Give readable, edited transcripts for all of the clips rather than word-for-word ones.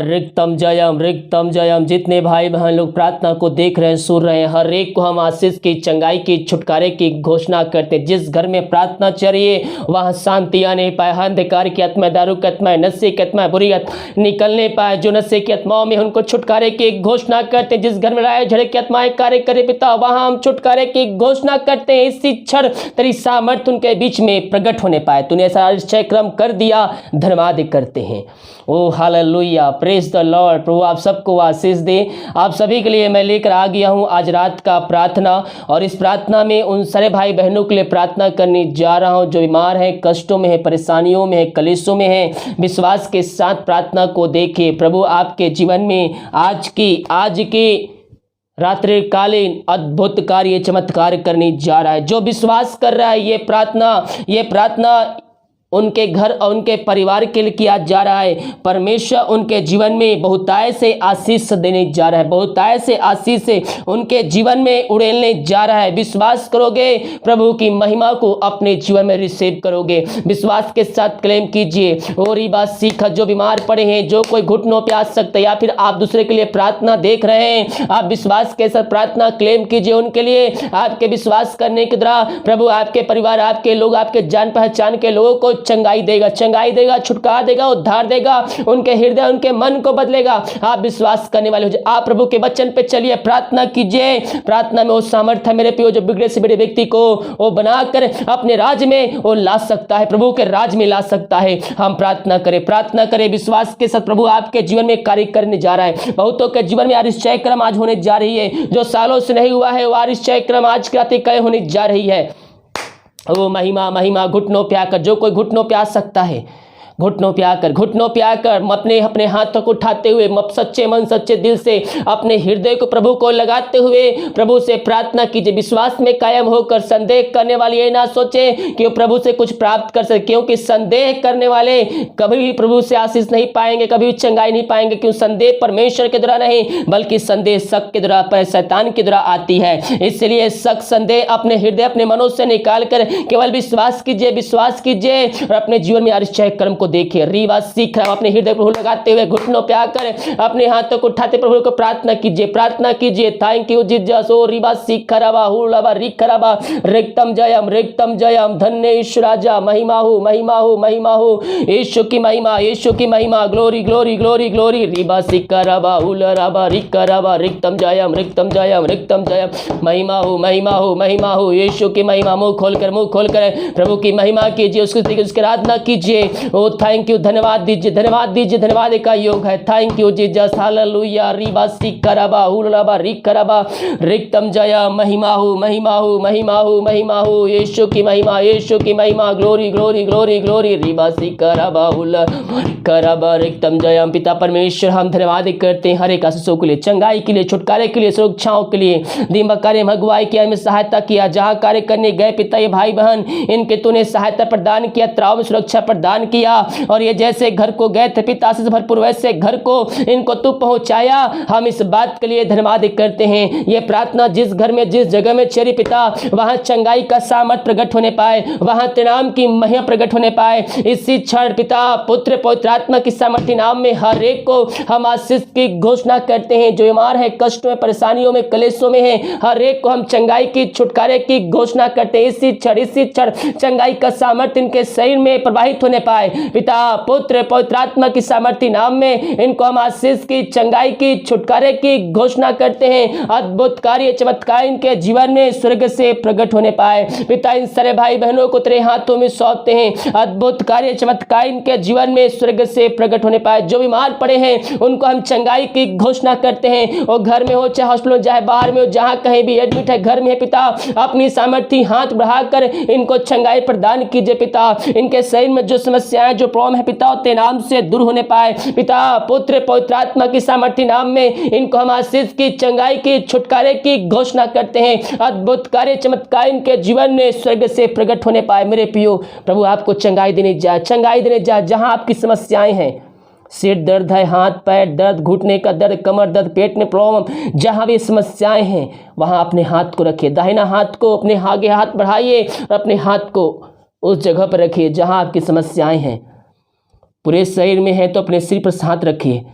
रिक्तम जयम। जितने भाई बहन लोग प्रार्थना को देख रहे हैं, सुन रहे हैं, हर एक को हम आशीष की, चंगाई की, छुटकारे की घोषणा करते हैं। जिस घर में प्रार्थना चलिए वहाँ शांति आ नहीं पाए, अंधकार की आत्मा, दारू की आत्मा, नशे की आत्मा, बुरी आत्मा निकलने पाए। जो नशे की आत्माओं में उनको छुटकारे की घोषणा करते हैं। जिस घर में लड़ाई झगड़े की आत्माएं कार्य करे पिता, वहाँ हम छुटकारे की घोषणा करते हैं। इसी क्षण तेरी सामर्थ्य उनके बीच में प्रकट होने पाए। तूने ऐसा निश्चय क्रम कर दिया, धन्यवाद करते हैं। ओ हालेलुया, प्रेज द लॉर्ड। प्रभु आप सबको आशीष दे। आप सभी के लिए मैं लेकर आ गया हूं आज रात का प्रार्थना, और इस प्रार्थना में उन सारे भाई बहनों के लिए प्रार्थना करने जा रहा हूं जो बीमार हैं, कष्टों में है, परेशानियों में है, कलेशों में है। विश्वास के साथ प्रार्थना को देखिए। प्रभु आपके जीवन में आज की रात्रिकालीन अद्भुत कार्य, चमत्कार करने जा रहा है। जो विश्वास कर रहा है, ये प्रार्थना उनके घर और उनके परिवार के लिए किया जा रहा है। परमेश्वर उनके जीवन में बहुतायत से आशीष देने जा रहा है, बहुतायत से आशीष से उनके जीवन में उड़ेलने जा रहा है। विश्वास करोगे, प्रभु की महिमा को अपने जीवन में रिसीव करोगे। विश्वास के साथ क्लेम कीजिए। और ये बात सीखा, जो बीमार पड़े हैं, जो कोई घुटनों पे आ सकते, या फिर आप दूसरे के लिए प्रार्थना देख रहे हैं, आप विश्वास के साथ प्रार्थना क्लेम कीजिए उनके लिए। आपके विश्वास करने के द्वारा प्रभु आपके परिवार, आपके लोग, आपके जान पहचान के लोगों को चंगाई देगा, छुटकारा देगा, उद्धार देगा, उनके हृदय, उनके मन को बदलेगा। आप विश्वास करने वाले हो जाए। आप प्रभु के वचन पे चलिए, प्रार्थना कीजिए। प्रार्थना में वो सामर्थ्य मेरे प्रियो जो बिगड़े से बिगड़े व्यक्ति को वो बनाकर अपने राज में वो ला सकता है, प्रभु के राज में ला सकता है। हम प्रार्थना करें विश्वास के साथ। प्रभु आपके जीवन में कार्य करने जा रहा है। बहुतों के जीवन में आरिश्चय क्रम आज होने जा रही है। जो सालों से नहीं हुआ है, वो आरिश्चय क्रम आज की रात कय होने जा रही है। वो महिमा घुटनों पे आकर, जो कोई घुटनों पे आ सकता है, घुटनों पे आकर अपने हाथों को उठाते हुए, सच्चे मन सच्चे दिल से अपने हृदय को प्रभु को लगाते हुए प्रभु से प्रार्थना कीजिए। विश्वास में कायम होकर संदेह करने वाले ये ना सोचे कि वो प्रभु से कुछ प्राप्त कर सके, क्योंकि संदेह करने वाले कभी भी प्रभु से आशीष नहीं पाएंगे, कभी भी चंगाई नहीं पाएंगे। क्यों? संदेह परमेश्वर के द्वारा नहीं, बल्कि संदेह शक के द्वारा, शैतान के द्वारा आती है। इसलिए शक, संदेह अपने हृदय, अपने मनों से निकाल कर केवल विश्वास कीजिए और अपने जीवन में आश्चर्य कर्म को देखिए। रीवा सीख रहा, अपने हृदय प्रभु लगाते हुए घुटनों पे आकर अपने हाथों को उठाते प्रभु को प्रार्थना कीजिए। Thank you Jesus. ओ रीवा सीख रहा, हुलवा रिख रहा, रिक्तम जयम। धन्य ईश्वर राजा, महिमा हो यीशु की महिमा, ग्लोरी। रीवा सीख रहा, हुलवा रिख रहा, रिक्तम जयम। महिमा हो यीशु की महिमा। मुंह खोलकर प्रभु की महिमा कीजिए, उसकी आराधना कीजिए। ओ थैंक यू, धन्यवाद दीजिए। का योग है। Thank you Jesus, hallelujah. रीबा सिकरबा हुलबा रिकरबा, रिक्तम जय। महिमा हो यीशु की महिमा, ग्लोरी। रीबा सिकरबा हुलबा रिक्तम जय। पिता परमेश्वर, हम धन्यवाद करते हैं हर एक आशीषों के लिए, चंगाई के लिए, छुटकारे के लिए, सुरक्षाओं के लिए, दिमाग कार्य अगुवाई किया, हमें सहायता किया। जहाँ कार्य करने गए पिता, ये भाई बहन, इनके तूने सहायता प्रदान किया, त्राव में सुरक्षा प्रदान किया। और ये जैसे घर को गए थे पिता से भरपूर, वैसे घर को इनको तू पहुंचाया। हम इस बात के लिए धन्यवाद करते हैं। ये प्रार्थना जिस घर में, जिस जगह में चली पिता, वहां चंगाई का सामर्थ प्रकट होने पाए, वहां तेरे नाम की महिमा प्रकट होने पाए। इसी क्षण पिता, पुत्र, पवित्र आत्मा की सामर्थ्य नाम में हर एक को हम आशीष की घोषणा करते हैं। जो बीमार है, कष्टों में, परेशानियों में, कलेशों में है, हर एक को हम चंगाई की, छुटकारे की घोषणा करते हैं। इसी क्षण चंगाई का सामर्थ्य इनके शरीर में प्रवाहित होने पाए। पिता, पुत्र, पवित्र आत्मा की सामर्थ्य नाम में इनको हम आशीष की, चंगाई की, छुटकारे की घोषणा करते हैं। अद्भुत कार्य, चमत्कार इनके जीवन में स्वर्ग से प्रकट होने पाए। पिता, इन सारे भाई बहनों को तेरे हाथों में सौंपते हैं। अद्भुत कार्य, चमत्कार इनके जीवन में स्वर्ग से प्रकट होने पाए। जो बीमार पड़े हैं उनको हम चंगाई की घोषणा करते हैं। वो घर में हो, चाहे हॉस्पिटल में, चाहे बाहर में हो, जहां कहीं भी एडमिट है, घर में है पिता, अपनी सामर्थ्य हाथ बढ़ाकर इनको चंगाई प्रदान कीजिए। पिता, इनके शरीर में जो समस्याएं, जो प्रॉब्लम है पिता, तेरे नाम से दूर होने पाए। पिता, पुत्र, पवित्र आत्मा की सामर्थ्य नाम में इनको हम आशीष की, चंगाई की, छुटकारे की घोषणा करते हैं। अद्भुत कार्य, चमत्कार इनके जीवन में स्वर्ग से प्रकट होने पाए। मेरे प्रियो, प्रभु आपको चंगाई देने जाए जहां आपकी समस्याएं हैं, सिर दर्द है, हाथ पैर दर्द, घुटने का दर्द, कमर दर्द, पेट में प्रॉब्लम, जहां भी समस्याएं हैं वहां अपने हाथ को रखिए। दाहिना हाथ को अपने आगे हाथ बढ़ाइए और अपने हाथ को उस जगह पर रखिए जहां आपकी समस्याएं हैं। पूरे शरीर में है तो अपने सिर पर हाथ रखिए,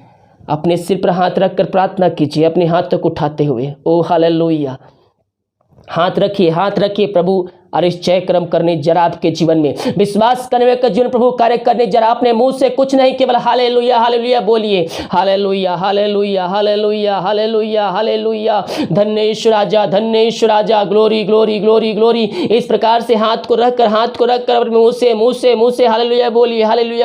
अपने सिर पर हाथ रखकर प्रार्थना कीजिए, अपने हाथ तक उठाते हुए। ओ हालेलुया, हाथ रखिए प्रभु आश्चर्य कर्म करने जरा आपके जीवन में, विश्वास करने का जीवन प्रभु कार्य करने जरा। अपने मुंह से कुछ नहीं, केवल हालेलुया हालेलुया बोलिए, hallelujah hallelujah hallelujah hallelujah hallelujah, धन्य यीशु राजा, धन्य यीशु राजा, ग्लोरी ग्लोरी ग्लोरी ग्लोरी। इस प्रकार से हाथ को रखकर मुंह से हालेलुया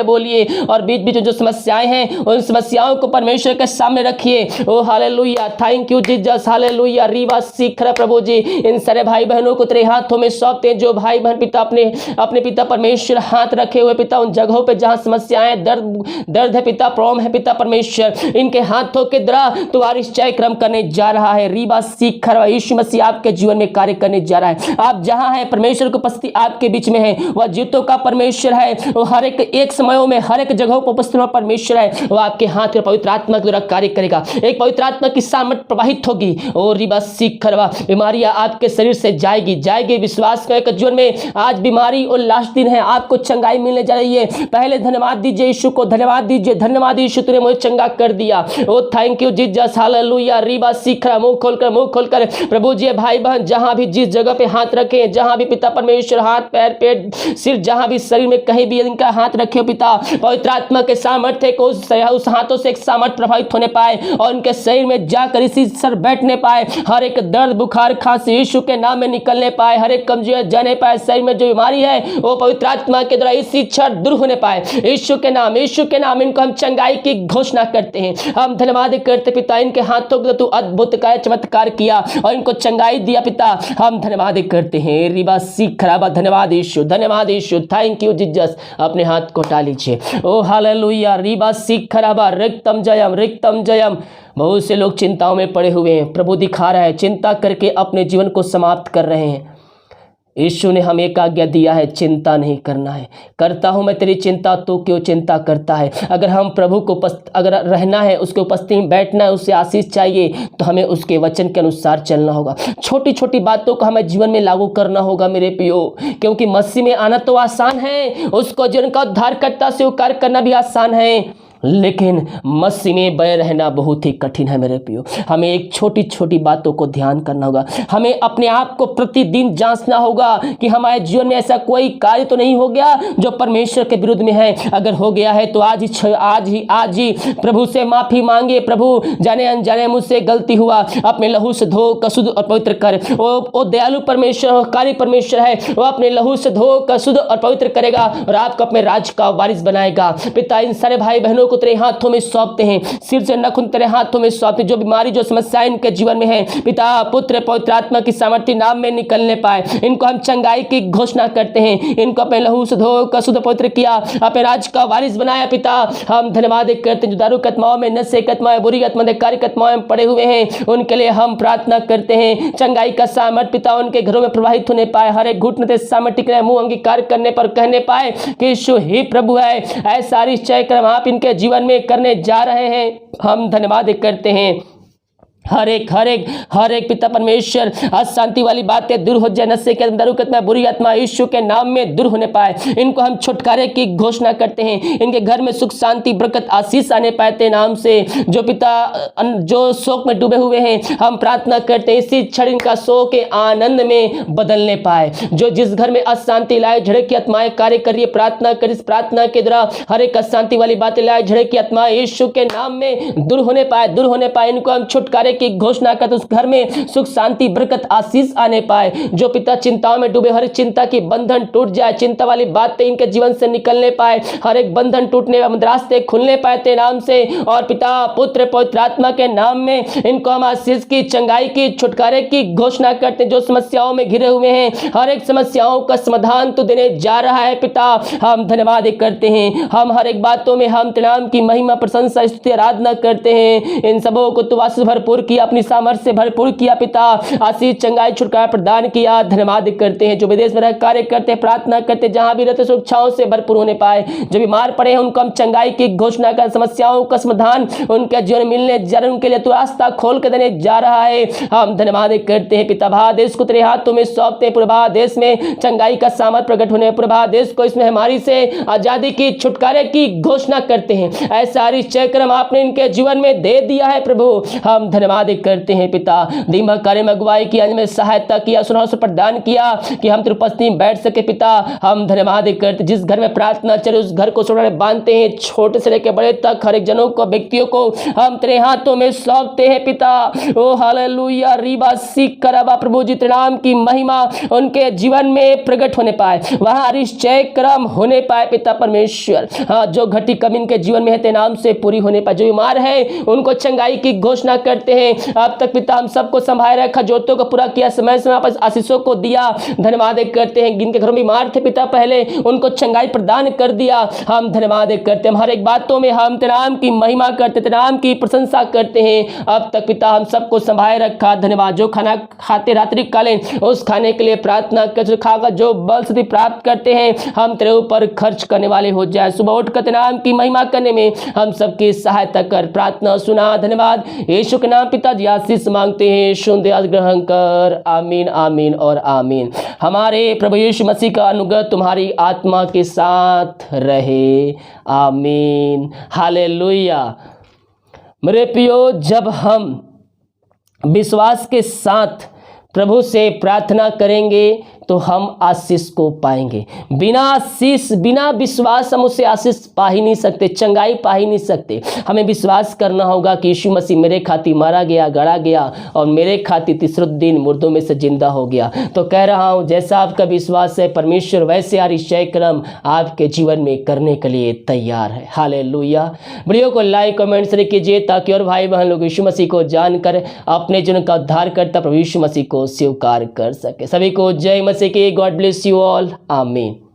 बोलिए। और बीच बीच जो समस्याएं हैं उन समस्याओं को परमेश्वर के सामने रखिए। ओ hallelujah, thank you Jesus, hallelujah. रीवा सीख रहा प्रभु जी, इन सारे भाई बहनों को तेरे हाथों में सौंपते, जो भाई बहन पिता अपने पिता परमेश्वर हाथ रखे हुए पिता उन जगहों पे जहां समस्याएं दर्द है पिता, प्रॉब्लम है पिता परमेश्वर, इनके हाथों के द्वारा तो आश्चर्य कर्म करने जा रहा है। रीबा सीख खरवा, यीशु मसीह आपके जीवन में कार्य करने जा रहा है। आप जहां हैं परमेश्वर की उपस्थिति आपके बीच में है, वह जीतों का परमेश्वर है, वो हर एक समयों में हर एक जगहों पर उपस्थित परमेश्वर है। वो आपके हाथ में पवित्र आत्मा के द्वारा कार्य करेगा, एक पवित्र आत्मा की सामर्थ प्रवाहित होगी। और रीबा सीख खरवा, बीमारियां आपके शरीर से जाएगी। विश्वास के जीवन में आज बीमारी और लास्ट दिन है, आपको चंगाई मिलने जा रही है। पहले धन्यवाद दीजिए यीशु को, धन्यवाद दीजिए, धन्यवाद यीशु तूने मुझे चंगा कर दिया। ओ थैंक यू जीसस, हालेलुया। रीबा सीख रहा, मुंह खोलकर प्रभु जी भाई बहन जहां भी जिस जगह पे हाथ रखे, जहां भी पिता परमेश्वर हाथ पैर पेट सिर जहां भी शरीर में कहीं भी इनका हाथ रखे पिता, पवित्र आत्मा के सामर्थ्य को उस हाथों से एक सामर्थ्य प्रभावित होने पाए और उनके शरीर में जाकर इसी सर बैठने पाए। हर एक दर्द बुखार खांसी यीशु के नाम में निकलने पाए, हर एक कमजोरी जाने पाए, शरीर में जो बीमारी है वो पवित्र आत्मा के द्वारा इसी क्षण दूर होने पाए। यीशु के नाम इनको हम चंगाई की घोषणा करते हैं। हम धन्यवाद करते पिता, इनके हाथों को तू अद्भुत कार्य चमत्कार किया और इनको चंगाई दिया पिता, हम धन्यवाद करते हैं। रिबा सीख खराबा, धन्यवाद यीशु, थैंक यू जीसस। अपने हाथ को उठा लीजिए। ओ हालेलुया, रिबा सीख खराबा, रिक्तम जयम। बहुत से लोग चिंताओं में पड़े हुए हैं, प्रभु दिखा रहा है, चिंता करके अपने जीवन को समाप्त कर रहे हैं। यीशु ने हमें एक आज्ञा दिया है, चिंता नहीं करना है। करता हूं मैं तेरी चिंता, तो क्यों चिंता करता है। अगर हम प्रभु को अगर रहना है, उसके उपस्थिति में बैठना है, उससे आशीष चाहिए, तो हमें उसके वचन के अनुसार चलना होगा। छोटी छोटी बातों को हमें जीवन में लागू करना होगा मेरे प्रियो, क्योंकि मसीह में आना तो आसान है, उसको जीवन का उद्धारकर्ता स्वीकार करना भी आसान है, लेकिन मसीह में बने रहना बहुत ही कठिन है मेरे प्रियो। हमें एक छोटी छोटी बातों को ध्यान करना होगा। हमें अपने आप को प्रतिदिन जांचना होगा कि हमारे जीवन में ऐसा कोई कार्य तो नहीं हो गया जो परमेश्वर के विरुद्ध में है। अगर हो गया है तो आज ही प्रभु से माफी मांगे। प्रभु, जाने अनजाने मुझसे गलती हुआ, अपने लहू से धो कर शुद्ध और पवित्र कर। वो दयालु परमेश्वर, कार्य परमेश्वर है, वो अपने लहू से धो कर शुद्ध और पवित्र करेगा और आपको अपने राज्य का वारिस बनाएगा। पिता, इन सारे भाई बहनों को तेरे हाथों में सौंपते हैं, सिर से नखून तेरे हाथों में सौंपते। जो बीमारी, जो समस्याएं इनके जीवन में है पिता, पुत्र पवित्र आत्मा की सामर्थ्य नाम में निकलने पाए। इनको हम चंगाई की घोषणा करते हैं, इनको अपने लहू से धो कर शुद्ध पवित्र किया, अपने राज्य का वारिस बनाया। पिता, हम धन्यवाद करते हैं। जो दारू आत्माओं में, नशे की आत्माएं, बुरी आत्माएं, कार्य आत्माओं में पड़े हुए हैं, उनके लिए हम प्रार्थना करते हैं। चंगाई का सामर्थ्य पिता उनके घरों में प्रवाहित होने पाए। हर एक घुटने से सामर्थ्य टिकने, मुंह अंगीकार करने पर कहने पाए कि यीशु ही प्रभु है। ऐसा निश्चय कर्म आप इनके जीवन में करने जा रहे हैं, हम धन्यवाद करते हैं। हर एक पिता परमेश्वर अशांति वाली बातें दूर हो जाए, नशे के दारू की आत्मा, बुरी आत्मा यीशु के नाम में दूर होने पाए। इनको हम छुटकारे की घोषणा करते हैं। इनके घर में सुख शांति बरकत आशीष आने पाए तेरे नाम से। जो पिता जो शोक में डूबे हुए हैं, हम प्रार्थना करते हैं इसी क्षण इनका शोक के आनंद में बदलने पाए। जो जिस घर में अशांति लाए झड़क की आत्माएं कार्य कर रही है, प्रार्थना कर, इस प्रार्थना के द्वारा हर एक अशांति वाली बातें लाए झड़क की आत्मा यीशु के नाम में दूर होने पाए। इनको हम छुटकारे की घोषणा करते, उस घर में सुख शांति बरकत आशीष आने पाए। जो पिता चिंताओं में डूबे, हर चिंता की बंधन टूट जाए, चिंता वाली बातें इनके जीवन से निकलने पाए, हर एक बंधन टूटने, रास्ते खुलने पाए तेरे नाम से। और पिता पुत्र पवित्र आत्मा के नाम में इनको हम आशीष की, चंगाई की, छुटकारे की घोषणा करते। जो समस्याओं में घिरे हुए हैं, हर एक समस्याओं का समाधान तो देने जा रहा है पिता, हम धन्यवाद करते हैं। हम हर एक बातों में हम तेरे नाम की महिमा, प्रशंसा, स्तुति, आराधना करते हैं। इन सबों को तू आशीष भरपूर भरपूर किया, अपनी सामर्थ्य से भरपूर किया पिता। आशीष, चंगाई, छुटकारा प्रदान किया। धन्यवाद करते हैं जो विदेश में रह कार्य करते, प्रार्थना करते, जहां भी रहते सुरक्षाओं से भरपूर होने पाए। जो बीमार पड़े हैं उनको हम चंगाई की घोषणा कर, समस्याओं का समाधान उनके जीवन मिलने जा रहा है, उनके लिए तू रास्ता खोल कर देने जा रहा है। हम धन्यवाद करते हैं पिता। भारत देश को तेरे हाथों में सौंपते हैं। पूरे भारत देश में चंगाई का सामर्थ प्रकट होने, पूरे भारत देश को इसमें हमारी से आजादी की, छुटकारे की घोषणा करते हैं। ऐसा निश्चय क्रम आपने इनके जीवन में दे दिया है प्रभु। हम धन्यवाद करते हैं पिता। दीमक कार्य में अगुवाई की, अंज में सहायता किया, सुनाव से प्रदान किया कि हम तेरी उपस्थिति में बैठ सके पिता। हम धन्यवाद करते, जिस घर में प्रार्थना चले उस घर को सोने बांधते हैं, छोटे से लेकर बड़े तक हर एक जनों को, व्यक्तियों को हम तेरे हाथों में सौंपते हैं पिता। ओ हालेलुया, रीबा सीख करबा प्रभु जी, तेरे नाम की महिमा उनके जीवन में प्रकट होने पाए, वहां निश्चय क्रम होने पाए पिता परमेश्वर। हाँ, जो घटी कमी इनके जीवन में है तेरे नाम से पूरी होने पाए। जो बीमार है उनको चंगाई की घोषणा करते हैं। अब तक पिता हम सबको संभाले रखा, जोतों को पूरा किया, समय समय पर आशीषों को दिया। धन्यवाद करते हैं, जिनके घरों में बीमार थे पिता पहले उनको चंगाई प्रदान कर दिया। हम धन्यवाद करते हैं, हर एक बातों में हम तेरे नाम की महिमा करते, तेरे नाम की प्रशंसा करते हैं। अब तक पिता हम सबको संभाले रखा, धन्यवाद। जो खाना खाते रात्रि कालीन उस खाने के लिए प्रार्थना कर, खाकर जो बल सिद्धि प्राप्त करते हैं हम तेरे ऊपर खर्च करने वाले हो जाए। सुबह उठकर तेरे नाम की महिमा करने में हम सबकी सहायता कर, प्रार्थना सुना। धन्यवाद यीशु के नाम पिताजी आशीष मांगते हैं, सुन दे, ग्रहण कर। आमीन, आमीन और आमीन। हमारे प्रभु यीशु मसीह का अनुग्रह तुम्हारी आत्मा के साथ रहे। आमीन, हालेलुया। मेरे प्रियो, जब हम विश्वास के साथ प्रभु से प्रार्थना करेंगे तो हम आशीष को पाएंगे। बिना आशीष, बिना विश्वास हम उससे आशीष पा ही नहीं सकते, चंगाई पा ही नहीं सकते। हमें विश्वास करना होगा कि यीशु मसीह मेरे खातिर मारा गया, गड़ा गया और मेरे खातिर तीसरे दिन मुर्दों में से जिंदा हो गया। तो कह रहा हूँ, जैसा आपका विश्वास है परमेश्वर वैसे हर निश्चय क्रम आपके जीवन में करने के लिए तैयार है। हालेलुया। वीडियो को लाइक कमेंट शेयर कीजिए ताकि और भाई बहन लोग यीशु मसीह को जानकर अपने जीवन का उद्धार करता प्रभु यीशु मसीह को स्वीकार कर सके। सभी को जय मसीह की। God bless you all. आमीन।